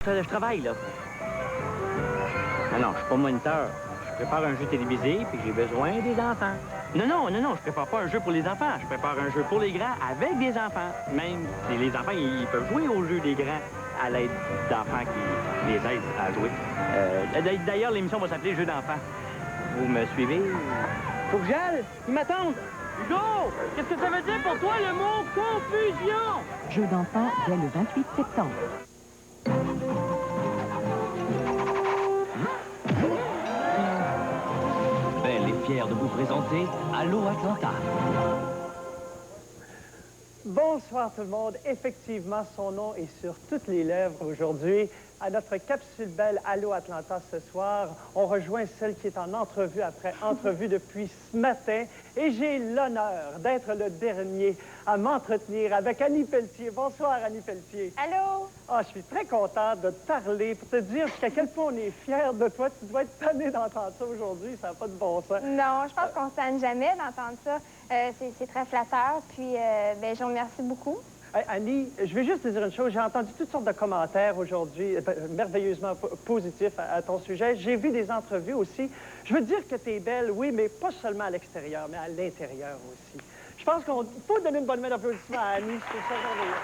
Je travaille, là. Ah non, je suis pas moniteur. Je prépare un jeu télévisé, puis j'ai besoin des enfants. Non, je prépare pas un jeu pour les enfants. Je prépare un jeu pour les grands avec des enfants. Même si les enfants, ils peuvent jouer au jeu des grands à l'aide d'enfants qui les aident à jouer. D'ailleurs, l'émission va s'appeler Jeux d'enfants. Vous me suivez? Faut que j'aille. Ils m'attendent. Hugo, qu'est-ce que ça veut dire pour toi le mot confusion? Jeux d'enfants dès le 28 septembre. Belle est fière de vous présenter Allô Atlanta. Bonsoir tout le monde. Effectivement, son nom est sur toutes les lèvres aujourd'hui. À notre capsule belle Allô Atlanta ce soir, on rejoint celle qui est en entrevue après entrevue depuis ce matin. Et j'ai l'honneur d'être le dernier à m'entretenir avec Annie Pelletier. Bonsoir Annie Pelletier. Allô? Ah, je suis très contente de te parler pour te dire jusqu'à quel point on est fiers de toi. Tu dois être tannée d'entendre ça aujourd'hui, ça n'a pas de bon sens. Non, je pense qu'on ne s'enne jamais d'entendre ça. C'est très flatteur, puis ben, je vous remercie beaucoup. Hey, Annie, je vais juste te dire une chose. J'ai entendu toutes sortes de commentaires aujourd'hui, merveilleusement positifs à ton sujet. J'ai vu des entrevues aussi. Je veux dire que tu es belle, oui, mais pas seulement à l'extérieur, mais à l'intérieur aussi. Je pense qu'on faut donner une bonne main d'applaudissement à Annie. C'est ça merveilleux.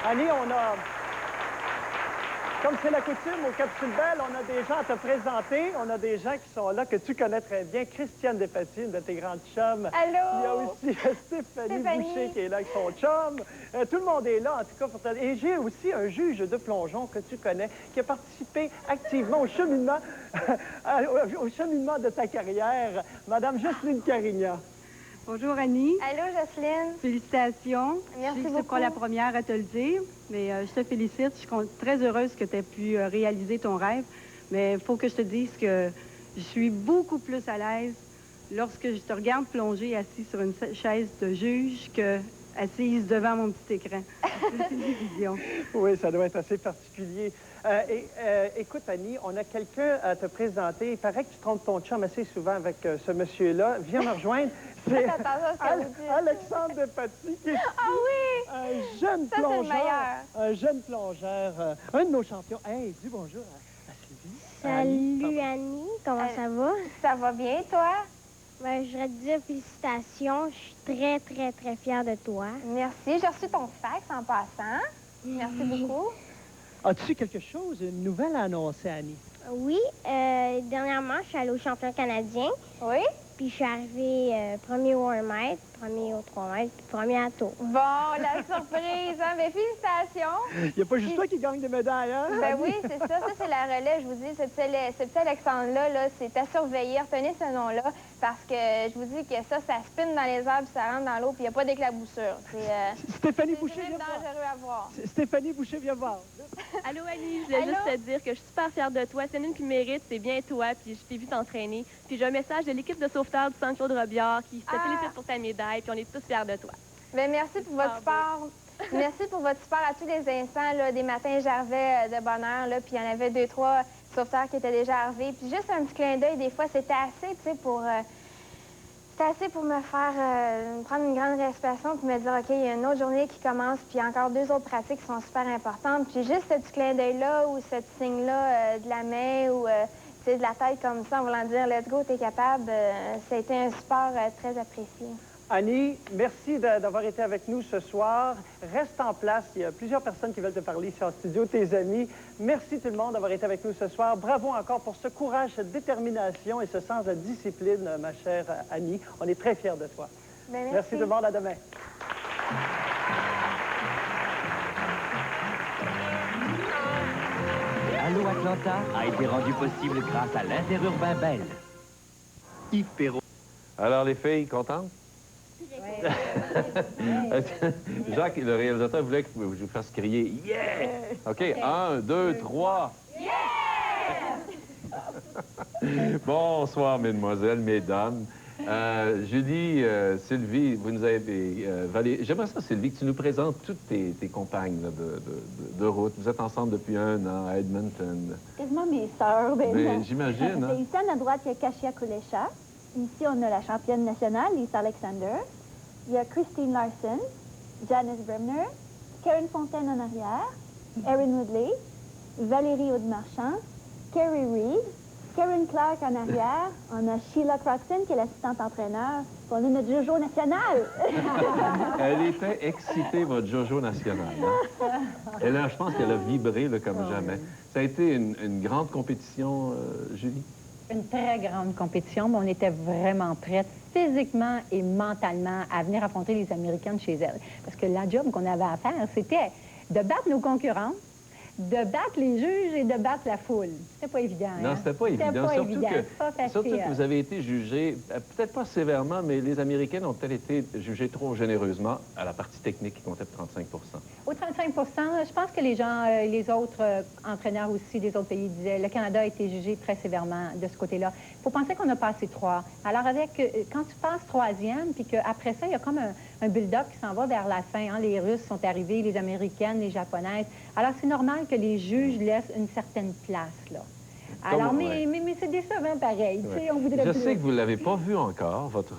Annie, on a... Comme c'est la coutume au Capsule Belle, on a des gens à te présenter. On a des gens qui sont là, que tu connais très bien. Christiane Despatie, une de tes grandes chums. Allô? Il y a aussi Stéphanie Boucher qui est là avec son chum. Tout le monde est là, en tout cas. Pour te... Et j'ai aussi un juge de plongeon que tu connais, qui a participé activement au cheminement, au cheminement de ta carrière, Madame Jocelyne Carignan. Bonjour Annie. Allô, Jocelyne. Félicitations. Merci Je sais que beaucoup. c'est pas la première à te le dire, mais je te félicite. Je suis très heureuse que tu aies pu réaliser ton rêve. Mais il faut que je te dise que je suis beaucoup plus à l'aise lorsque je te regarde plonger assis sur une chaise de juge que assise devant mon petit écran de télévision. Oui, ça doit être assez particulier. Écoute, Annie, on a quelqu'un à te présenter. Il paraît que tu trompes ton chum assez souvent avec ce monsieur-là. Viens me rejoindre. C'est Alexandre Despatie qui est un jeune plongeur. Un jeune plongeur, un de nos champions. Hey, dis bonjour à Sylvie. Salut Annie, comment ça va? Ça va bien, toi? Ben, je voudrais te dire félicitations. Je suis très, très, très fière de toi. Merci. J'ai reçu ton fax en passant. Merci beaucoup. As-tu quelque chose, une nouvelle à annoncer, Annie? Oui, dernièrement, je suis allée au champion canadien. Oui? Puis je suis arrivée premier au 1 mètre, premier au 3 mètres, puis premier à tour. Bon, la surprise, hein? Mais félicitations. Il n'y a pas juste toi qui gagne des médailles, hein? Ben oui, c'est ça. Ça, c'est la relais. Je vous dis, ce petit Alexandre-là, là, c'est à surveiller. Retenez ce nom-là, parce que je vous dis que ça spin dans les arbres, puis ça rentre dans l'eau, puis il n'y a pas d'éclaboussure. Stéphanie Boucher, C'est viens même voir. dangereux à voir. Stéphanie Boucher, viens voir. Allô, Annie, je voulais juste te dire que je suis super fière de toi. C'est une qui mérite, c'est bien toi, puis je t'ai vu t'entraîner. Puis j'ai un message de l'équipe de sauveteurs du Centre Claude Robillard qui te félicite pour ta médaille, puis on est tous fiers de toi. Ben merci pour votre support. Merci pour votre support à tous les instants. Là, des matins, j'arrivais de bonne heure, là, puis il y en avait 2, 3 sauveteurs qui étaient déjà arrivés. Puis juste un petit clin d'œil, des fois, c'était assez, tu sais, pour... C'était assez pour me faire prendre une grande respiration puis me dire, OK, il y a une autre journée qui commence, puis encore 2 autres pratiques qui sont super importantes. Puis juste ce petit clin d'œil-là ou ce petit signe-là de la main ou de la tête comme ça en voulant dire, let's go, t'es capable, ça a été un support très apprécié. Annie, merci d'avoir été avec nous ce soir. Reste en place. Il y a plusieurs personnes qui veulent te parler ici en studio, tes amis. Merci tout le monde d'avoir été avec nous ce soir. Bravo encore pour ce courage, cette détermination et ce sens de discipline, ma chère Annie. On est très fiers de toi. Ben, Merci tout le monde. À demain. Allô Atlanta a été rendu possible grâce à l'Interurbain Belle. Yves Perrault. Alors, les filles, contentes? Jacques, le réalisateur, voulait que je vous fasse crier « Yeah! » OK, 1, 2, 3. Yeah! Bonsoir, mesdemoiselles, mesdames. Julie, Sylvie, vous nous avez... J'aimerais ça, Sylvie, que tu nous présentes toutes tes compagnes là, de route. Vous êtes ensemble depuis 1 an à Edmonton. Quasiment mes sœurs. Mais j'imagine, hein? C'est ici à ma droite, il y a Kashia Kulesha. Ici, on a la championne nationale, Lisa Alexander. Il y a Christine Larson, Janice Bremner, Karen Fontaine en arrière, Erin Woodley, Valérie Audemarchand, Kerry Reeves, Karen Clark en arrière. On a Sheila Croxton, qui est l'assistante entraîneur. Puis on a notre Jojo nationale. Elle était excitée, votre Jojo nationale. Hein? Et là, je pense qu'elle a vibré là, comme jamais. Ça a été une grande compétition, Julie? Une très grande compétition, mais on était vraiment prêtes physiquement et mentalement à venir affronter les Américaines chez elles. Parce que la job qu'on avait à faire, c'était de battre nos concurrents, de battre les juges et de battre la foule. C'était pas évident. Non, c'était pas évident. Surtout que vous avez été jugés, peut-être pas sévèrement, mais les Américaines ont peut-être été jugées trop généreusement à la partie technique qui comptait pour 35 Au 35 je pense que les gens, les autres entraîneurs aussi des autres pays disaient le Canada a été jugé très sévèrement de ce côté-là. Il faut penser qu'on a passé 3. Alors, quand tu passes 3e, puis qu'après ça, il y a comme un build-up qui s'en va vers la fin. Hein? Les Russes sont arrivés, les Américaines, les Japonaises. Alors, c'est normal que les juges laissent une certaine place, là. Alors, mais c'est décevant pareil. Ouais. On voudrait Je plus. sais que vous ne l'avez pas vu encore, votre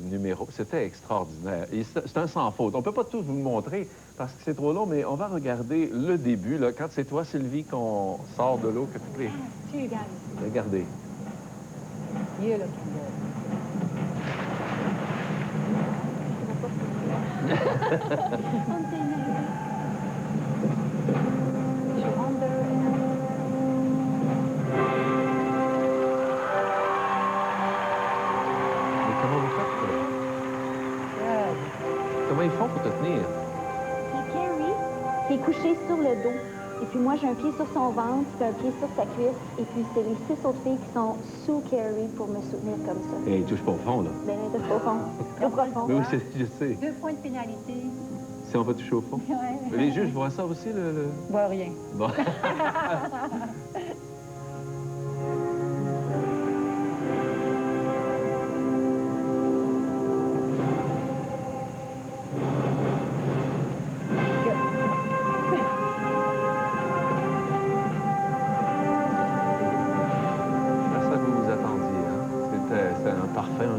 numéro. C'était extraordinaire. C'est un sans faute. On ne peut pas tout vous le montrer parce que c'est trop long, mais on va regarder le début. Là, quand c'est toi, Sylvie, qu'on sort de l'eau, que tu peux... Tu regardes. Regardez. Il est là. Comment ils font pour te tenir? C'est Kerry qui est couché sur le dos. Et puis moi, j'ai un pied sur son ventre, puis un pied sur sa cuisse. Et puis c'est les 6 autres filles qui sont sous Kerry pour me soutenir comme ça. Et ils touchent pas au fond, là. Ben, ils touchent pas au fond. Trop profond. Oui, je sais. 2 points de pénalité. Si on va toucher au fond. Ouais. Les juges voient ça aussi, Je vois rien. Bon.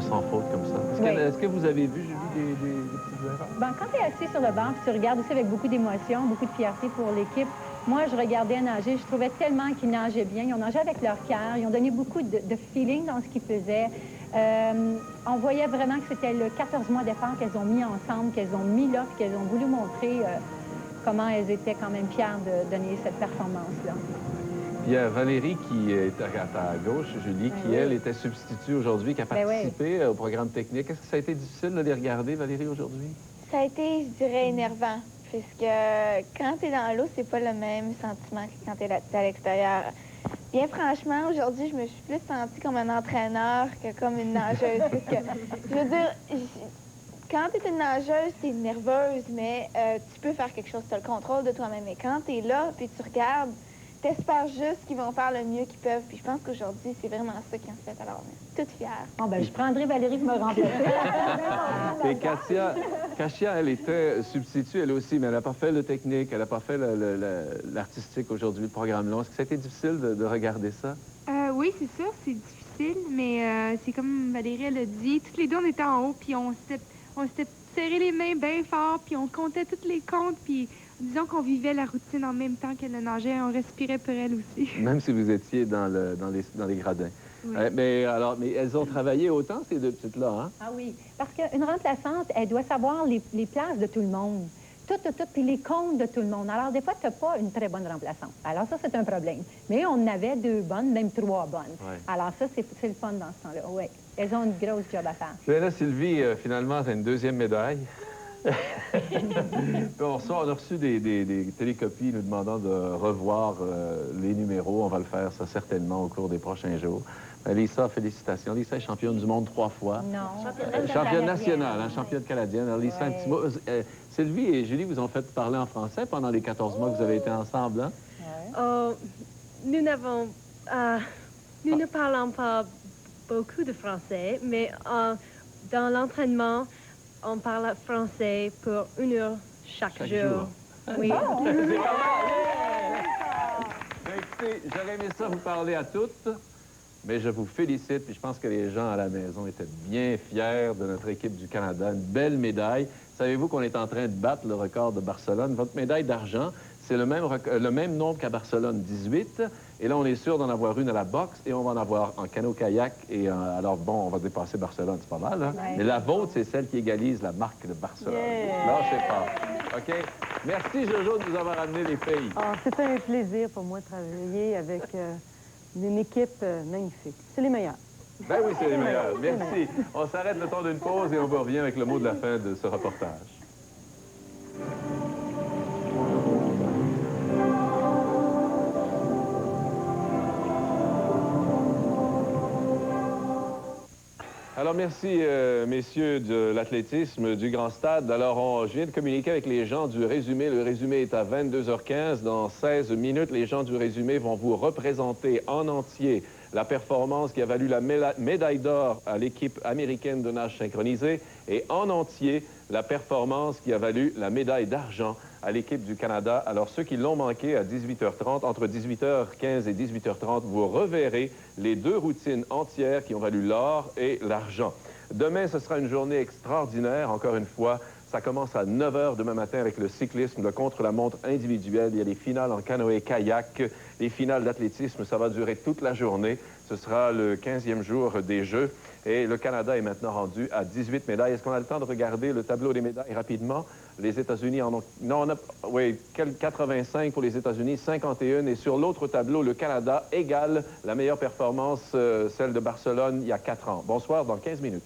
sans faute comme ça. Est-ce que vous avez vu, Julie, des petites erreurs? Ben, quand tu es assis sur le banc, tu regardes aussi avec beaucoup d'émotion, beaucoup de fierté pour l'équipe. Moi, je regardais nager, je trouvais tellement qu'ils nageaient bien. Ils ont nagé avec leur cœur, ils ont donné beaucoup de feeling dans ce qu'ils faisaient. On voyait vraiment que c'était le 14 mois d'effort qu'elles ont mis ensemble, qu'elles ont mis là, puis qu'elles ont voulu montrer comment elles étaient quand même fières de donner cette performance-là. Il y a Valérie qui est à ta gauche, Julie, qui, elle, était substitut aujourd'hui, qui a participé au programme technique. Est-ce que ça a été difficile de les regarder, Valérie, aujourd'hui? Ça a été, je dirais, énervant. Puisque quand tu es dans l'eau, c'est pas le même sentiment que quand tu es à l'extérieur. Bien franchement, aujourd'hui, je me suis plus sentie comme un entraîneur que comme une nageuse. Parce que, je veux dire, quand tu es une nageuse, tu es nerveuse, mais tu peux faire quelque chose, tu as le contrôle de toi-même. Mais quand tu es là, puis tu regardes, t'espères juste qu'ils vont faire le mieux qu'ils peuvent. Puis je pense qu'aujourd'hui, c'est vraiment ça qu'ils ont fait. Alors, toute fière. Bon, ben, je prendrai Valérie pour me remplacer. Et Katia, elle était substitut, elle aussi, mais elle n'a pas fait le technique, elle n'a pas fait l'artistique aujourd'hui, le programme long. Est-ce que ça a été difficile de regarder ça? Oui, c'est sûr, c'est difficile, mais c'est comme Valérie, elle a dit, toutes les deux, on était en haut, puis on s'était serré les mains bien fort, puis on comptait toutes les comptes, puis disons qu'on vivait la routine en même temps qu'elle nageait, on respirait pour elle aussi. Même si vous étiez dans les gradins. Oui. Mais elles ont travaillé autant, ces deux petites-là, hein? Ah oui, parce qu'une remplaçante, elle doit savoir les places de tout le monde. Tout, puis les comptes de tout le monde. Alors, des fois, tu n'as pas une très bonne remplaçante. Alors, ça, c'est un problème. Mais on avait 2 bonnes, même 3 bonnes. Ouais. Alors, ça, c'est le fun dans ce temps-là. Oui, elles ont une grosse job à faire. Et là, Sylvie, finalement, tu as une 2e médaille. On a reçu des télécopies nous demandant de revoir les numéros. On va le faire, ça, certainement, au cours des prochains jours. Lisa, félicitations. Lisa est championne du monde 3 fois. Non. Championne nationale, hein, championne canadienne. Alors, Lisa, un petit mot. Sylvie et Julie vous ont fait parler en français pendant les 14 mois que vous avez été ensemble, hein? Nous ne parlons pas beaucoup de français, mais dans l'entraînement, on parle français pour 1 heure chaque jour. Oui. Écoutez, j'aurais aimé ça vous parler à toutes, mais je vous félicite, puis je pense que les gens à la maison étaient bien fiers de notre équipe du Canada. Une belle médaille. Savez-vous qu'on est en train de battre le record de Barcelone? Votre médaille d'argent, c'est le même nombre qu'à Barcelone, 18. Et là, on est sûr d'en avoir une à la boxe et on va en avoir en canot-kayak. Et alors, bon, on va dépasser Barcelone, c'est pas mal, hein? Ouais. Mais la vôtre, c'est celle qui égalise la marque de Barcelone. Yeah. Lâchez pas. OK? Merci, Jojo, de nous avoir amené les filles. Oh, c'est un plaisir pour moi de travailler avec une équipe magnifique. C'est les meilleurs. Ben oui, c'est les meilleurs. Merci. On s'arrête le temps d'une pause et on vous revient avec le mot de la fin de ce reportage. Alors, merci, messieurs de l'athlétisme du Grand Stade. Alors, je viens de communiquer avec les gens du résumé. Le résumé est à 22h15. Dans 16 minutes, les gens du résumé vont vous représenter en entier la performance qui a valu la médaille d'or à l'équipe américaine de nage synchronisé et en entier la performance qui a valu la médaille d'argent à l'équipe du Canada. Alors, ceux qui l'ont manqué à 18h30, entre 18h15 et 18h30, vous reverrez les deux routines entières qui ont valu l'or et l'argent. Demain, ce sera une journée extraordinaire, encore une fois. Ça commence à 9h demain matin avec le cyclisme, le contre-la-montre individuel. Il y a les finales en canoë-kayak, les finales d'athlétisme. Ça va durer toute la journée. Ce sera le 15e jour des Jeux. Et le Canada est maintenant rendu à 18 médailles. Est-ce qu'on a le temps de regarder le tableau des médailles rapidement? Les États-Unis en ont... Non, on a... Oui, 85 pour les États-Unis, 51. Et sur l'autre tableau, le Canada égale la meilleure performance, celle de Barcelone, il y a 4 ans. Bonsoir, dans 15 minutes.